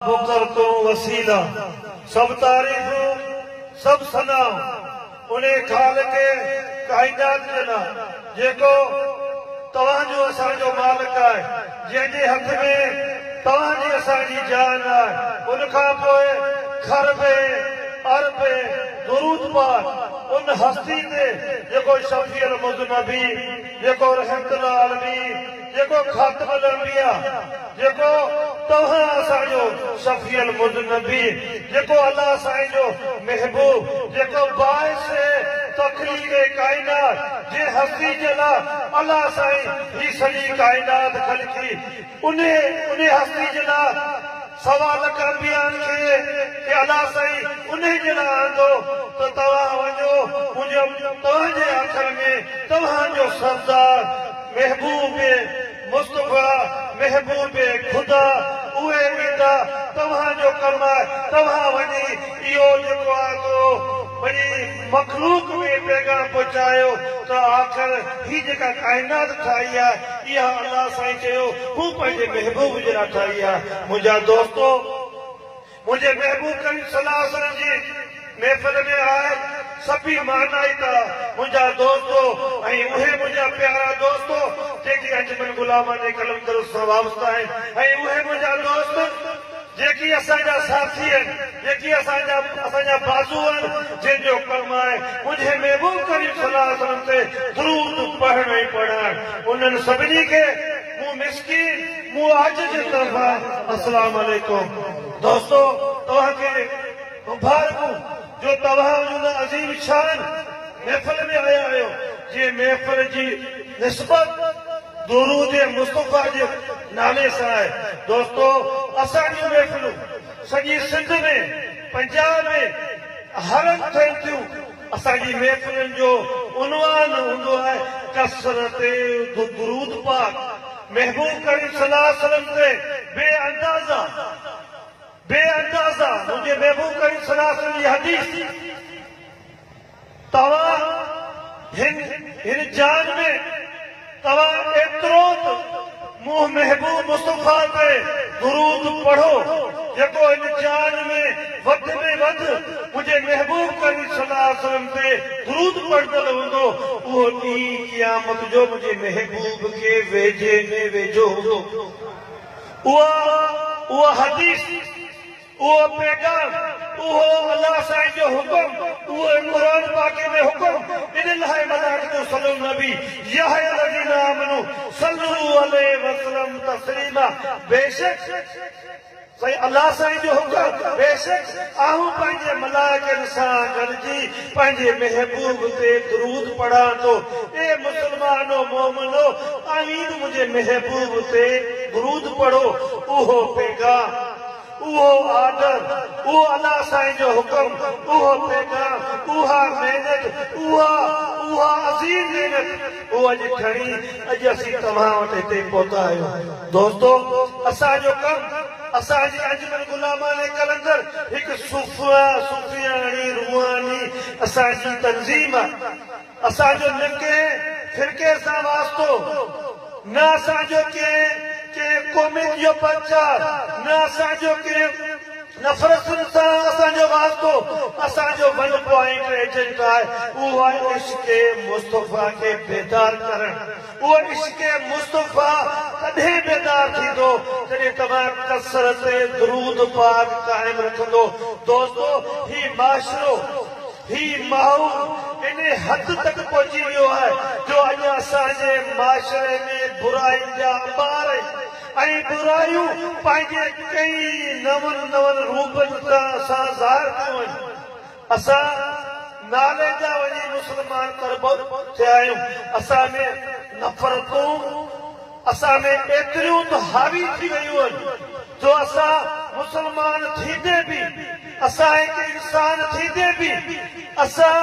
Booker तो वसीला सब तारीफ सब सना उन्हें खाल के कायनात जना जेको तव्हांजो असांजो मालिक आहे जंहिंजे हथ में तव्हांजी असांजी जान आहे उनखां पोइ खरबे अरबे दुरूद पाक उन हस्ती ते जेको शफीअल मुज़नबी जेको रहमतुल आलमीन जेको खातिमुल अंबिया जेको तव्हां असांजो शफीअल मुज़नबी जेको अल्लाह साईं जो महबूब जेको बाइस तखलीक़ कायनात जे हस्ती जे लाइ अल्लाह साईं ही सॼी कायनात ख़लक़ी उन हस्ती जे लाइ सवाल कर खे कि अल्लाह साईं उन जे लाइ आंदो त तव्हां वञो तव्हांजे आख़िर में तव्हांजो सरदार महबूब मुस्तफ़ा महबूब खुदा उहे ईंदा तव्हांजो कमु आहे तव्हां वञी इहो जेको आहे वञी मखलूक में पैगाम पहुचायो त आख़िर ही जेका काइनात ठाही आहे इहा अल्लाह साईं चयो हू पंहिंजे महबूब जे लाइ ठाही आहे। मुंहिंजा दोस्तो मुंहिंजे महबूब करीम सल्लल्लाहु अलैहि वसल्लम जी महफ़िल में आए सभी मानाई था मुंहिंजा दोस्तो ऐं उहे मुंहिंजा प्यारा दोस्तो जेकी अंजमन गुलामानी कलमदर सां वाबस्ता आहिनि ऐं उहे मुंहिंजा दोस्त जेकी असांजा साथी आहिनि जेकी असांजा बाज़ू आहिनि जंहिंजो कमु आहे मुंहिंजे महबूब करीम सल्लल्लाहु अलैहि वसल्लम ते दुरूद पढ़ण ई पढ़ण उन्हनि सभिनी खे मूं मिस्कीन मूं आजिज़ जे तरफ़ां अस्सलाम वालेकुम। दोस्तो तव्हांखे मुबारकूं जो तव्हां उन अज़ीम शान महफ़िल में आया आहियो जे महफ़िल जी निस्बत दुरूद मुस्तफ़ा जे नाले सां आहे। दोस्तो असांजी महफ़िलूं सॼी सिंध में पंजाब में हरनि थियनि थियूं असांजी महफ़िलुनि जो उनवान हूंदो आहे कसरत दुरूद पाक महबूब करीम सल्लल्लाहु अलैहि वसल्लम ते बेअंदाज़ा मुंहिंजे महबूब करीम सल्लल्लाहु अलैहि वसल्लम जी हदीस तव्हां हिन जान में तव्हां एतिरो मुंह महबूब मुस्तफ़ा ते दुरूद पढ़ो जेको हिन जान में वध मुंहिंजे महबूब करीम सल्लल्लाहु अलैहि वसल्लम ते दुरूद पढ़ंदड़ हूंदो उहो ॾींहुं क़यामत जो मुंहिंजे महबूब खे वेझे में वेझो हूंदो। उहा हदीस उहो पैगाम उहो अल्लाह साईं जो हुकुम उहो क़ुरान पाक में हुकुम इन लाइ मलाइकतु सल्लु नबी या अय्युहल्लज़ीना आमनू सल्लु अलैहि वसल्लम तस्लीमा बेशक सही अल्लाह साईं जो हुकुम बेशक आऊं पंहिंजे मलाइकनि सां गॾिजी पंहिंजे महबूब ते दुरूद पढ़ां थो। ए मुस्लमानो मोमिनो आमीन मुंहिंजे महबूब ते दुरूद पढ़ो। उहो पैगाम उहो आर्डर उहो अल्लाह साईं जो हुकुम उहो पैगाम उहा महिनत उहा अज़ीम महिनत उहो अॼु खणी अॼु असीं तव्हां वटि हिते पहुता आहियूं। दोस्तो असांजो कमु असांजी अंजमन गुलामानी कलंदर हिकु सूफियानी रूहानी असांजी तंज़ीम आहे। असांजो न कंहिं फिरके सां वास्तो न असांजो कंहिं क़ौमियत जो प्रचार न असांजो कंहिं नफ़रतुनि सां असांजो वास्तो असांजो वन पॉइंट एजेंट आहे उहो आहे इश्क़ मुस्तफ़ा खे बेदार करणु। उहो इश्क़ मुस्तफ़ा तॾहिं बेदार थींदो जॾहिं तव्हां कसरत दुरूद पाक क़ाइमु रखंदो। दोस्तो ही माशरो ही माहौल इन हद तक पहुची वियो आहे जो अॼु असांजे माशरे में बुराइनि जा अंबार ऐं बुराइयूं पंहिंजे कई नवनि रूपनि सां ज़ाहिर कयूं आहिनि। असां नाले जा वञी मुस्लमान तरबत थिया आहियूं। असां में नफ़रतूं असां में एतिरियूं त हावी थी वियूं आहिनि जो असां मुस्लमान थींदे बि असां हिकु इंसान थींदे बि असां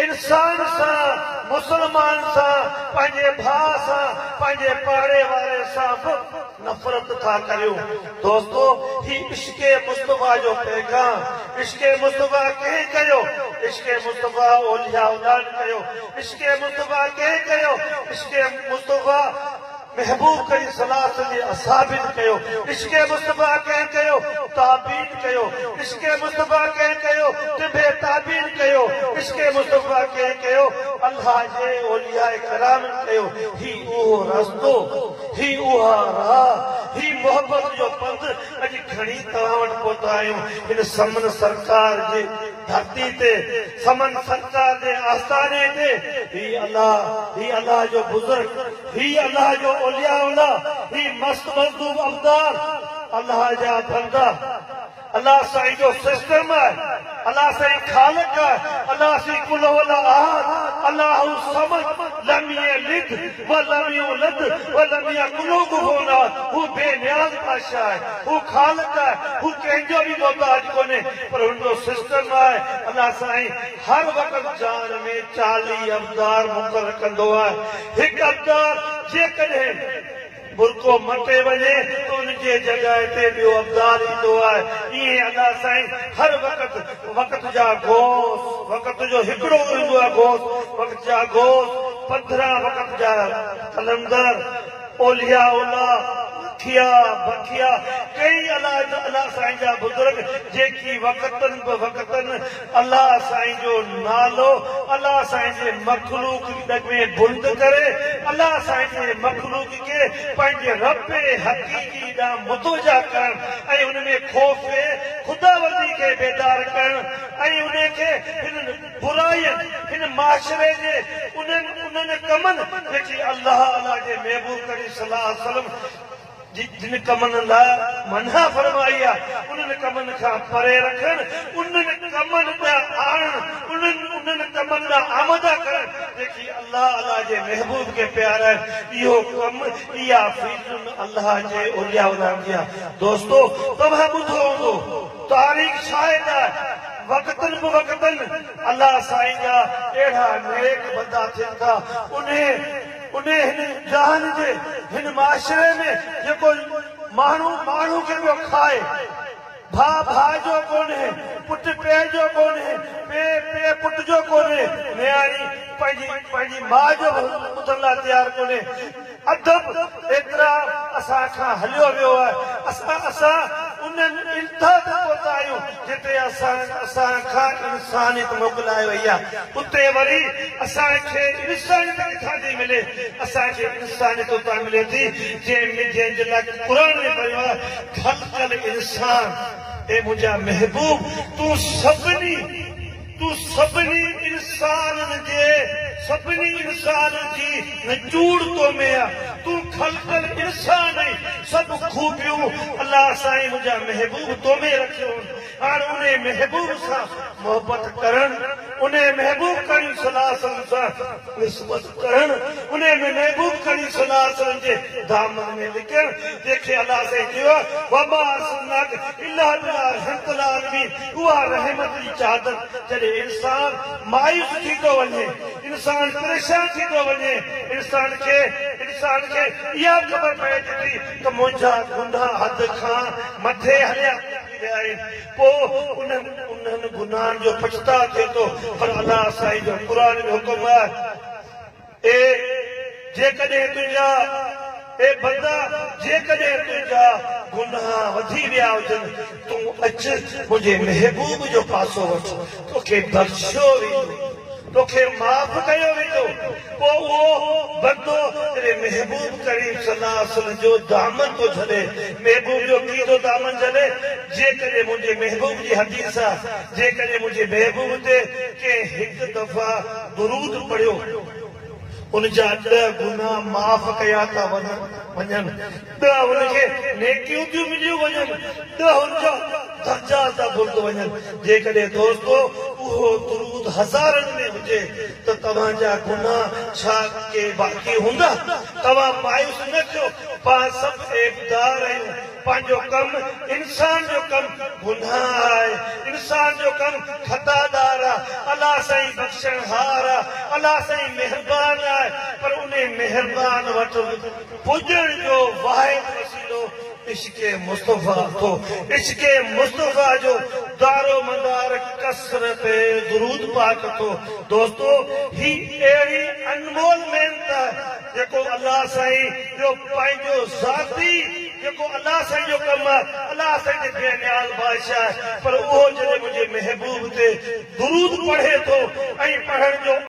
इंसान सां मुस्लमान सां पंहिंजे भाउ सां पंहिंजे पाड़े वारे सां बि नफ़रत था करियूं। दोस्तो ही इश्क़ मुस्तफ़ा जो पैगाम इश्क़ मुस्तफ़ा कंहिं कयो इश्क़ मुस्तफ़ा औलिया औलाद कयो इश्क़ मुस्तफ़ा कंहिं कयो इश्क़ मुस्तफ़ा महबूब करी सलाह जे असाबित कयो इश्क़े मुस्तफा कंहिं कयो ताबीन कयो इश्क़े मुस्तफा कंहिं कयो तिबे ताबीन कयो इश्क़े मुस्तफा कंहिं कयो अल्लाह जे औलिया कराम कयो ही उहो रस्तो ही उहा राह ही मोहब्बत जो पंध अॼु घणी तव्हां वटि पहुता आहियूं हिन समन सरकार जे धरती ते समन सरकार जे आस्थाने ते ही अल्लाह जो बुजुर्ग ही अल्लाह जो औलिया ही मस्त मज़दूब अब्दार अल्लाह जा बंदा अल्लाह साईं जो सिस्टम है अल्लाह साईं खालिक है अल्लाह सी कुल वला अहद अल्लाह समद लम यलिद व लम यूलद व लम यकुल लहू कुफुवन अहद हू बेनियाज़ बादशाह है हू खालिक है हू कंहिंजो बि मोहताज कोन्हे पर हुनजो सिस्टम आहे अल्लाह साईं हर वक़्तु जान में 40 अब्दार मुक़रर कंदो आहे हिकु अब्दार जेकॾहिं बुरको मटे वञे त उनजे जॻह ते ॿियो अब्दार ईंदो आहे ईअं अल्लाह साईं हर वक़्तु जा घोष वक़्तु जो हिकिड़ो ईंदो आहे घोष वक़्तु जा घोष 15 वक़्तु जा कलंदर औलिया बखिया कई अल्लाह साईं जा बुजुर्ग जेकी वक़्तनि अल्लाह साईं जो नालो अल्लाह साईं जे मखलूक में बुलंद करे अल्लाह साईं जे मखलूक खे पंहिंजे रब हक़ीक़ी ॾांहुं मुतवजा करण ऐं उन में ख़ौफ़ ख़ुदावंदी खे बेदार करण ऐं उन खे हिन बुराइयुनि हिन माशरे जे उन्हनि कमनि जेकी अल्लाह जे महबूब करीम सल्लल्लाहु अलैहि वसल्लम जिन कमनि लाइ मना फरमाई आहे उन्हनि कमनि खां परे रखनि उन्हनि कमनि ॾांहुं आणनि उन्हनि कमनि ॾांहुं आमदा कनि जेकी अल्लाह जे महबूब खे प्यार आहिनि इहो कमु इहा फीज़ुनि अल्लाह जे औलिया जी आहे दोस्तो तव्हां ॿुधो हूंदो तारीख़ शायद आहे वक़्तनि बि वक़्तनि अल्लाह साईं जा अहिड़ा नेक बंदा थियनि था उन हिन जहान जे हिन माशरे में जेको माण्हू खे पियो खाए भाउ जो कोन्हे पुटु पीउ जो कोन्हे पीउ पुट जो कोन्हे नियाणी पंहिंजी माउ जो ॿुधण लाइ तयारु कोन्हे अदब एतिरा असां खां हलियो वियो आहे असां उन्हनि इंतिहा ते पहुता आहियूं जिते असां खां इंसानियत मोकिलाए वई आहे उते वरी असांखे इंसानियत किथां थी मिले असांखे इंसानियत उतां मिले थी जंहिंजे लाइ क़ुर में पढ़ियो आहे ख़ल्क़ल इंसान ए मुंहिंजा महबूब तूं सभिनी इंसान जी नचूड़ तो में आहे तूं ख़ल्क़ल इंसान आहीं सभु खूबियूं अल्लाह साईं मुंहिंजा महबूब तो में रखियो हाणे उन महबूब सां मोहबत करणु उन महबूब करीम सल्लल्लाहु अलैहि वसल्लम सां निस्बत करणु उन महबूब करीम सल्लल्लाहु अलैहि वसल्लम जे दामन में लिखणु जंहिंखे अल्लाह साईं चयो वमा अर्सलनाक इल्ला रहमतल लिल आलमीन उहा रहमत जी चादर जॾहिं इंसान मायूस थी थो वञे इंसान परेशान थी थो वञे इंसान खे इहा ख़बर पए थी त मुंहिंजा गुनाह हद खां मथे हलिया विया आहिनि पोइ उन्हनि गुनाहनि जो पछता थिए थो पर अल्लाह साईं जो क़ुर में हुकुम आहे जेकॾहिं तुंहिंजा गुनाह वधी विया हुजनि तूं अच मुंहिंजे महबूब जो पासो वठ तोखे बख़्शियो वेंदो तोखे माफ़ कयो वेंदो पोइ उहो बंदो तेरे महबूब करीम सल्लल्लाहु अलैहि वसल्लम जो दामन थो छॾे महबूब जो कीअं दामन छॾे जेकॾहिं मुंहिंजे महबूब जी हदीस आहे जेकॾहिं मुंहिंजे महबूब ते कंहिं हिकु दफ़ा दुरूद पढ़ियो उनजा 10 गुनाह माफ़ कया था वञनि 10 उनखे नेकियूं थियूं मिलियूं वञनि 10 उनजा दर्जा था बुलंद वञनि जेकॾहिं दोस्तो उहो दुरूद हज़ारनि में हुजे त तव्हांजा गुनाह छा के बाक़ी हूंदा तव्हां मायूस न थियो पाण सभु ऐबदार आहियूं पंहिंजो कमु इंसान जो कमु गुनाह आहे इंसान जो कमु खतादार आहे अल्लाह साईं बख़्शणहार आहे अल्लाह साईं महिरबान आहे पर उन महिरबान वटि पुॼण जो वाहिद वसीलो इश्क़े मुस्तफ़ा थो इश्क़े मुस्तफ़ा जो दारो मदार कसरत दुरूद पाक थो दोस्तो ही अहिड़ी अनमोल महिनत आहे जेको अल्लाह साईं जो पंहिंजो ज़ाती जेको अल्लाह साईं जो कमु आहे अल्लाह साईं जे बेनियाल बादशाह आहे पर उहो जॾहिं मुंहिंजे महबूब ते दुरूद पढ़े थो ऐं पढ़ण जो